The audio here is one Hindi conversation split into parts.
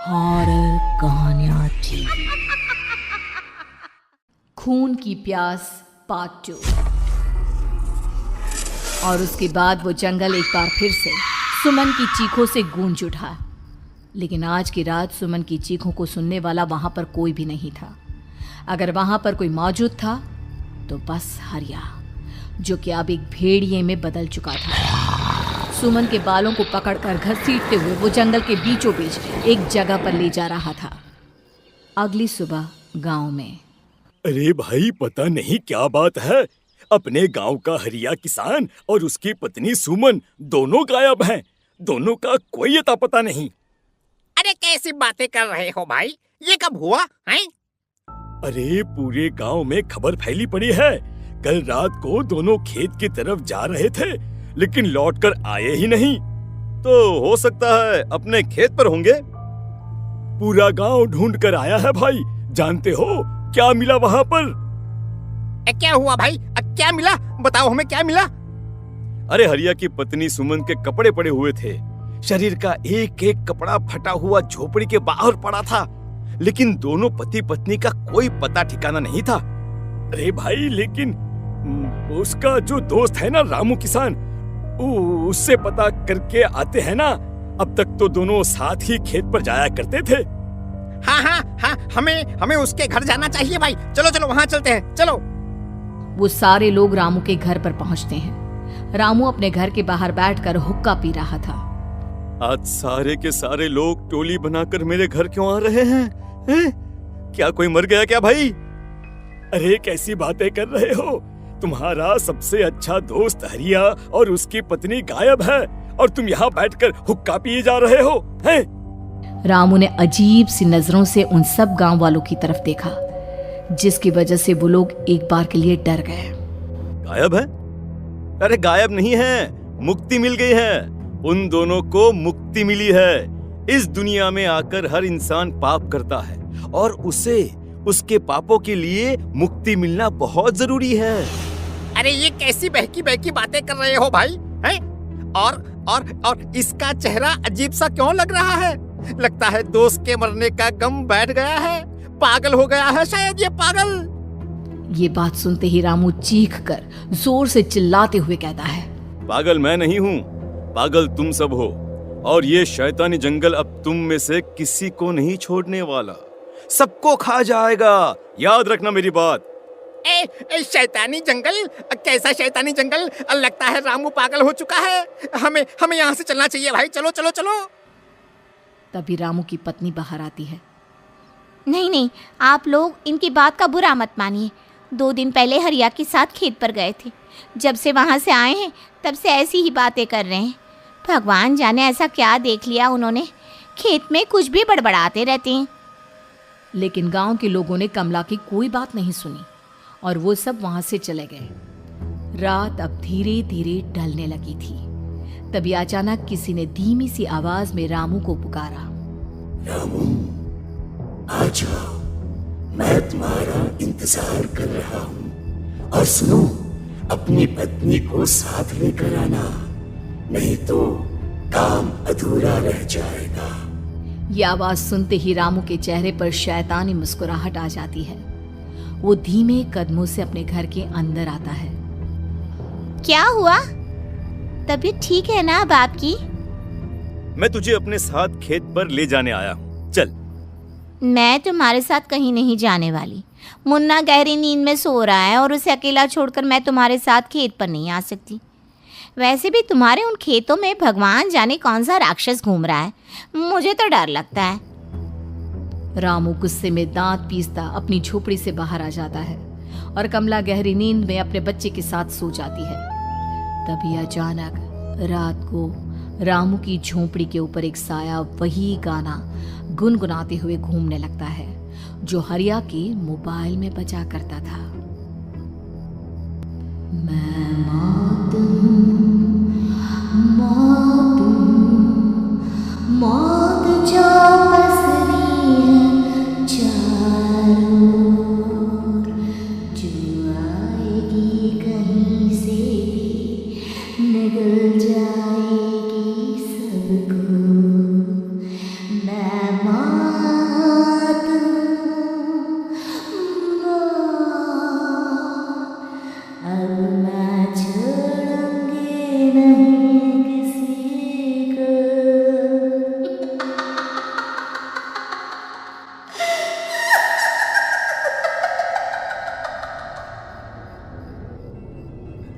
हॉरर कहानियां थी। खून की प्यास पार्ट 2। और उसके बाद वो जंगल एक बार फिर से सुमन की चीखों से गूंज उठा। लेकिन आज की रात सुमन की चीखों को सुनने वाला वहां पर कोई भी नहीं था। अगर वहां पर कोई मौजूद था तो बस हरिया, जो कि अब एक भेड़िए में बदल चुका था। सुमन के बालों को पकड़कर घसीटते हुए वो जंगल के बीचों बीच एक जगह पर ले जा रहा था। अगली सुबह गांव में। अरे भाई, पता नहीं क्या बात है, अपने गांव का हरिया किसान और उसकी पत्नी सुमन दोनों गायब हैं। दोनों का कोई अता पता नहीं। अरे कैसी बातें कर रहे हो भाई, ये कब हुआ है? अरे पूरे गांव में खबर फैली पड़ी है। कल रात को दोनों खेत की तरफ जा रहे थे, लेकिन लौटकर आए ही नहीं। तो हो सकता है अपने खेत पर होंगे। पूरा गांव ढूंढ कर आया है भाई। जानते हो क्या मिला वहां पर? क्या हुआ भाई? क्या मिला? बताओ हमें, क्या मिला? अरे हरिया की पत्नी सुमन के कपड़े पड़े हुए थे। शरीर का एक एक कपड़ा फटा हुआ झोपड़ी के बाहर पड़ा था, लेकिन दोनों पति पत्नी का कोई पता ठिकाना नहीं था। अरे भाई, लेकिन उसका जो दोस्त है ना रामू किसान, उससे पता करके आते हैं ना। अब तक तो दोनों साथ ही खेत पर जाया करते थे। हाँ, हमें उसके घर जाना चाहिए भाई। चलो वहाँ चलते हैं, चलो। वो सारे लोग रामू के घर पर पहुंचते हैं। रामू अपने घर के बाहर बैठकर हुक्का पी रहा था। आज सारे के सारे लोग टोली बनाकर मेरे घर क्यों आ रहे हैं? क्या कोई मर गया क्या भाई? अरे कैसी बातें कर रहे हो? तुम्हारा सबसे अच्छा दोस्त हरिया और उसकी पत्नी गायब है और तुम यहाँ बैठकर हुक्का पिए जा रहे हो हैं? रामू ने अजीब सी नजरों से उन सब गांव वालों की तरफ देखा, जिसकी वजह से वो लोग एक बार के लिए डर गए। गायब है? अरे गायब नहीं है, मुक्ति मिल गई है। उन दोनों को मुक्ति मिली है। इस दुनिया में आकर हर इंसान पाप करता है और उसे उसके पापों के लिए मुक्ति मिलना बहुत जरूरी है। अरे ये कैसी बहकी बातें कर रहे हो भाई, हैं? और इसका चेहरा अजीब सा क्यों लग रहा है? लगता है दोस्त के मरने का गम बैठ गया है। पागल हो गया है शायद ये पागल। ये बात सुनते ही रामू चीख कर जोर से चिल्लाते हुए कहता है, पागल मैं नहीं हूँ, पागल तुम सब हो। और ये शैतानी जंगल अब तुम में से किसी को नहीं छोड़ने वाला, सबको खा जाएगा। याद रखना मेरी बात। शैतानी जंगल? कैसा शैतानी जंगल? लगता है रामू पागल हो चुका है। हमें यहाँ से चलना चाहिए भाई। चलो। तभी रामू की पत्नी बाहर आती है। नहीं, आप लोग इनकी बात का बुरा मत मानिए। 2 दिन पहले हरिया के साथ खेत पर गए थे। जब से वहाँ से आए हैं तब से ऐसी ही बातें कर रहे हैं। भगवान जाने ऐसा क्या देख लिया उन्होंने, खेत में कुछ भी बड़बड़ाते रहते हैं। लेकिन गांव के लोगों ने कमला की कोई बात नहीं सुनी और वो सब वहां से चले गए। रात अब धीरे धीरे ढलने लगी थी। तभी अचानक किसी ने धीमी सी आवाज में रामू को पुकारा। रामू, आ जाओ, मैं तुम्हारा इंतजार कर रहा हूँ। और सुनो, अपनी पत्नी को साथ लेकर आना, नहीं तो काम अधूरा रह जाएगा। ये आवाज सुनते ही रामू के चेहरे पर शैतानी मुस्कुराहट आ जाती है। वो धीमे कदमों से अपने घर के अंदर आता है। क्या हुआ? तबीयत ठीक है ना अब आपकी? मैं तुझे अपने साथ खेत पर ले जाने आया हूँ, चल। मैं तुम्हारे साथ कहीं नहीं जाने वाली। मुन्ना गहरी नींद में सो रहा है और उसे अकेला छोड़कर मैं तुम्हारे साथ खेत पर नहीं आ सकती। वैसे भी तुम्हारे उन खेतों में भगवान जाने कौन सा राक्षस घूम रहा है, मुझे तो डर लगता है। रामू गुस्से में दांत पीसता अपनी झोपड़ी से बाहर आ जाता है और कमला गहरी नींद में अपने बच्चे के साथ सो जाती है। तभी अचानक रात को रामू की झोपड़ी के ऊपर एक साया वही गाना गुनगुनाते हुए घूमने लगता है जो हरिया के मोबाइल में बजा करता था। मैं मौत जो पसरी है चारों ओर, जो आएगी कहीं से भी निगल जाएगी सबको। मैं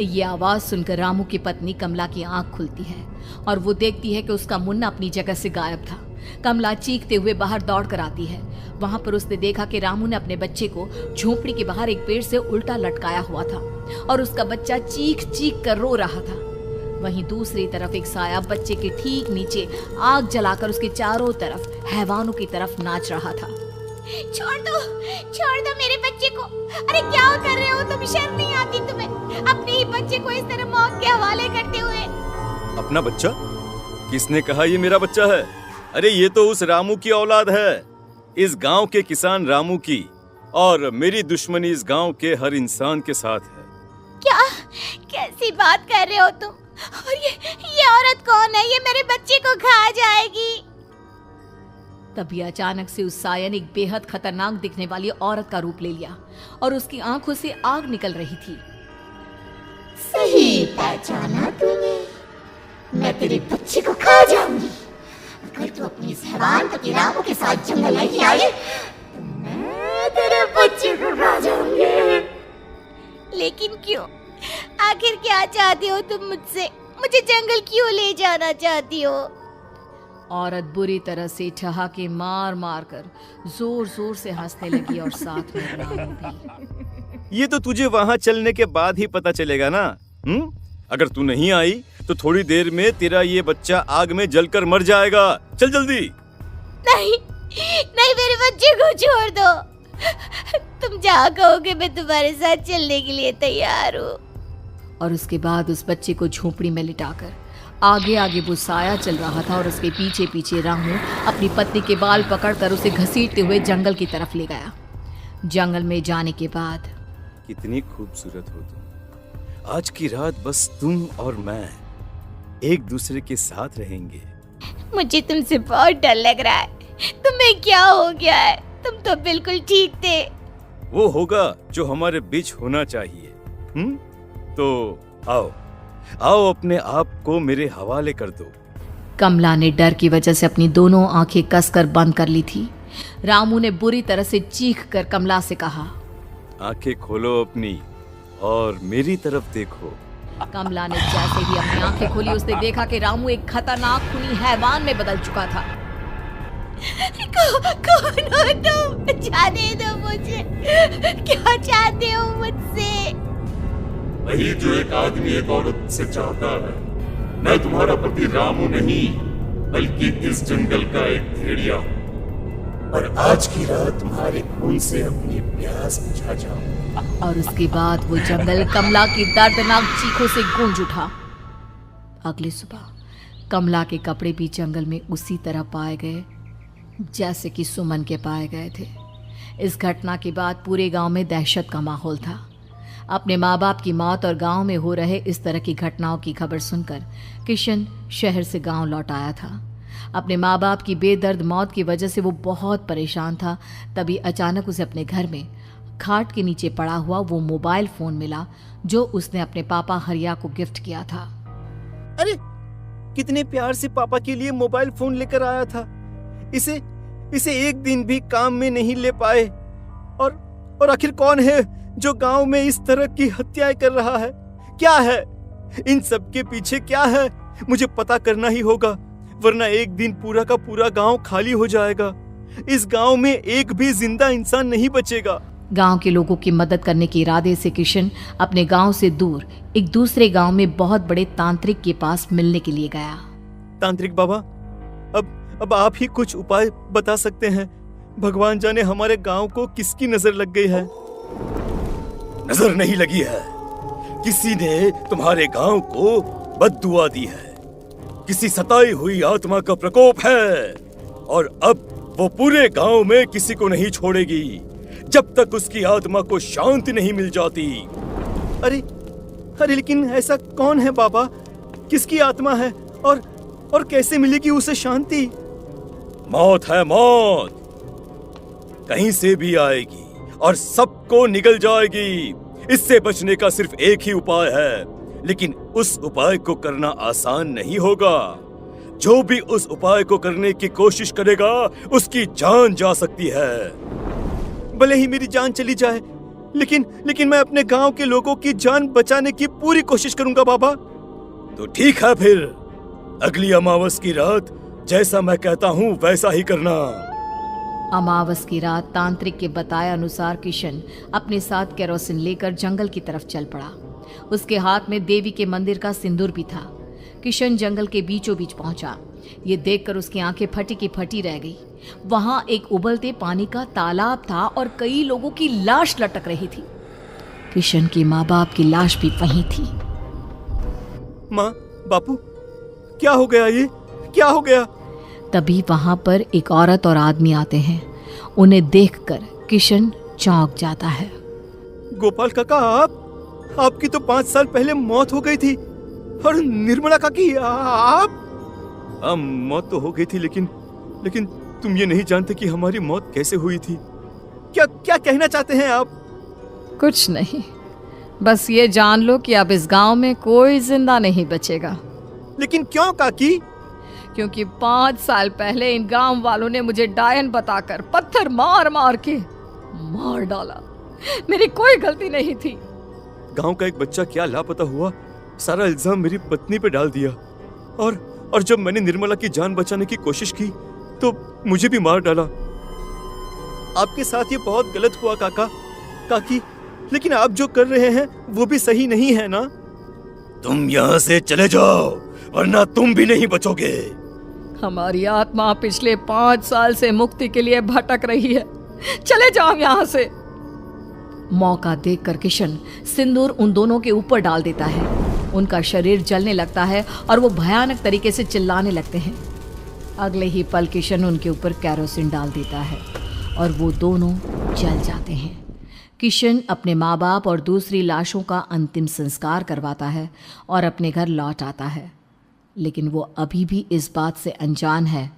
ये आवाज सुनकर रामू की पत्नी कमला की आंख खुलती है और वो देखती है कि उसका मुन्ना अपनी जगह से गायब था। कमला चीखते हुए बाहर दौड़ कर आती है। वहां पर उसने देखा कि रामू ने अपने बच्चे को झोपड़ी के बाहर एक पेड़ से उल्टा लटकाया हुआ था और उसका बच्चा चीख चीख कर रो रहा था। वहीं दूसरी तरफ एक साया बच्चे के ठीक नीचे आग जलाकर उसके चारों तरफ हैवानों की तरफ नाच रहा था। छोड़ दो मेरे बच्चे को। अरे क्या कर रहे हो तुम? शर्म नहीं आती तुम्हें अपने ही बच्चे को इस तरह मौत के हवाले करते हुए? अपना बच्चा? किसने कहा ये मेरा बच्चा है? अरे ये तो उस रामू की औलाद है, इस गांव के किसान रामू की, और मेरी दुश्मनी इस गांव के हर इंसान के साथ है। क्या कैसी बात कर रहे हो तुम? और ये औरत कौन है? ये मेरे बच्चे को खा जाएगी। तभी अचानक से उस साया ने एक बेहद खतरनाक दिखने वाली औरत का रूप ले लिया और उसकी आंखों से आग निकल रही थी। सही पहचाना तूने, मैं तेरे बच्चे को खा जाऊंगी। अगर तू अपनी इस हैवान पति रामू के साथ जंगल नहीं आई तो मैं तेरे बच्चे को खा जाऊंगी। लेकिन क्यों? आखिर क्या चाहती हो तुम मुझसे? मुझे जंगल क्यों ले जाना चाहती हो? औरत बुरी तरह से ठहाके मार मार कर जोर जोर से हंसने लगी और साथ में रामू भी। ये तो तुझे वहाँ चलने के बाद ही पता चलेगा ना। अगर तू नहीं आई तो थोड़ी देर में तेरा ये बच्चा आग में जलकर मर जाएगा। चल जल्दी। नहीं मेरे बच्चे को छोड़ दो। तुम जहाँ कहोगे मैं तुम्हारे साथ चलने के लिए तैयार हूँ। और उसके बाद उस बच्चे को झोपड़ी में लिटाकर आगे आगे वो साया चल रहा था और उसके पीछे पीछे रामू अपनी पत्नी के बाल पकड़कर उसे घसीटते हुए जंगल की तरफ ले गया। जंगल में जाने के बाद, कितनी खूबसूरत हो तुम। आज की रात बस तुम और मैं एक दूसरे के साथ रहेंगे। मुझे तुमसे बहुत डर लग रहा है। तुम्हें क्या हो गया है? तुम तो बिल्कुल ठीक थे। वो होगा जो हमारे बीच होना चाहिए। तो आओ अपने आप को मेरे हवाले कर दो। कमला ने डर की वजह से अपनी दोनों आंखें कसकर बंद कर ली थी। रामू ने बुरी तरह से चीख कर कमला से कहा, आंखें खोलो अपनी और मेरी तरफ देखो। कमला ने जैसे ही अपनी आंखें खोली उसने देखा कि रामू एक खतरनाक खूनी हैवान में बदल चुका था। कौन हो तुम? जाने दो मुझे। क्या चाहते हो मुझसे? वही जो एक आदमी एक औरत से चाहता है। मैं तुम्हारा पति रामू नहीं बल्कि इस जंगल का एक भेड़िया हूँ, और आज की रात तुम्हारे खून से अपनी प्यास बुझा जाऊं। और उसके बाद वो जंगल कमला की दर्दनाक चीखों से गूंज उठा। अगली सुबह कमला के कपड़े भी जंगल में उसी तरह पाए गए जैसे कि सुमन के पाए गए थे। इस घटना के बाद पूरे गांव में दहशत का माहौल था। अपने माँ बाप की मौत और गांव में हो रहे इस तरह की घटनाओं की खबर सुनकर किशन शहर से गांव लौट आया था। अपने माँ बाप की बेदर्द मौत की वजह से वो बहुत परेशान था। तभी अचानक उसे अपने घर में खाट के नीचे पड़ा हुआ वो मोबाइल फोन मिला जो उसने अपने पापा हरिया को गिफ्ट किया था। अरे कितने प्यार से पापा के लिए मोबाइल फोन लेकर आया था। इसे एक दिन भी काम में नहीं ले पाए। और आखिर कौन है जो गांव में इस तरह की हत्याएं कर रहा है? क्या है इन सब के पीछे? क्या है? मुझे पता करना ही होगा, वरना एक दिन पूरा का पूरा गांव खाली हो जाएगा। इस गांव में एक भी जिंदा इंसान नहीं बचेगा। गांव के लोगों की मदद करने के इरादे से किशन अपने गांव से दूर एक दूसरे गांव में बहुत बड़े तांत्रिक के पास मिलने के लिए गया। तांत्रिक बाबा, अब आप ही कुछ उपाय बता सकते हैं। भगवान जाने हमारे गांव को किसकी नजर लग गई है। नजर नहीं लगी है, किसी ने तुम्हारे गांव को बद्दुआ दी है। किसी सताई हुई आत्मा का प्रकोप है और अब वो पूरे गांव में किसी को नहीं छोड़ेगी जब तक उसकी आत्मा को शांति नहीं मिल जाती। अरे लेकिन ऐसा कौन है बाबा? किसकी आत्मा है और कैसे मिलेगी उसे शांति? मौत है मौत, कहीं से भी आएगी और सबको निगल जाएगी। इससे बचने का सिर्फ एक ही उपाय है, लेकिन उस उपाय को करना आसान नहीं होगा। जो भी उस उपाय को करने की कोशिश करेगा उसकी जान जा सकती है। भले ही मेरी जान चली जाए, लेकिन मैं अपने गांव के लोगों की जान बचाने की पूरी कोशिश करूंगा बाबा। तो ठीक है, फिर अगली अमावस की रात जैसा मैं कहता हूँ वैसा ही करना। अमावस की रात तांत्रिक के बताए अनुसार किशन अपने साथ केरोसिन लेकर जंगल की तरफ चल पड़ा। उसके हाथ में देवी के मंदिर का सिंदूर भी था। किशन जंगल के बीचों बीच पहुंचा। ये देखकर उसकी आंखें फटी की फटी रह गई। वहां एक उबलते पानी का तालाब था और कई लोगों की लाश लटक रही थी। किशन के माँ बाप की लाश भी वहीं थी। माँ, बापू, क्या हो गया? ये क्या हो गया? तभी वहां पर एक औरत और आदमी आते हैं। उन्हें देखकर किशन चौंक जाता है। गोपाल काका, आपकी तो 5 साल पहले मौत हो गई थी। और निर्मला काकी, आप? मौत तो हो गई थी, लेकिन तुम ये नहीं जानते कि हमारी मौत कैसे हुई थी। क्या कहना चाहते हैं आप? कुछ नहीं, बस ये जान लो कि अब इस गांव में कोई जिंदा नहीं बचेगा। लेकिन क्यों काकी? क्योंकि 5 साल पहले इन गांव वालों ने मुझे डायन बताकर पत्थर मार मार के मार डाला। मेरी कोई गलती नहीं थी। गांव का एक बच्चा क्या लापता हुआ, सारा इल्जाम मेरी पत्नी पे डाल दिया। और जब मैंने निर्मला की जान बचाने की कोशिश की तो मुझे भी मार डाला। आपके साथ ये बहुत गलत हुआ काकी, लेकिन आप जो कर रहे हैं वो भी सही नहीं है ना? तुम यहाँ से चले जाओ वरना तुम भी नहीं बचोगे। हमारी आत्मा पिछले 5 साल से मुक्ति के लिए भटक रही है। चले जाओ यहाँ से। मौका देखकर किशन सिंदूर उन दोनों के ऊपर डाल देता है। उनका शरीर जलने लगता है और वो भयानक तरीके से चिल्लाने लगते हैं। अगले ही पल किशन उनके ऊपर केरोसिन डाल देता है और वो दोनों जल जाते हैं। किशन अपने माँ बाप और दूसरी लाशों का अंतिम संस्कार करवाता है और अपने घर लौट आता है, लेकिन वो अभी भी इस बात से अनजान है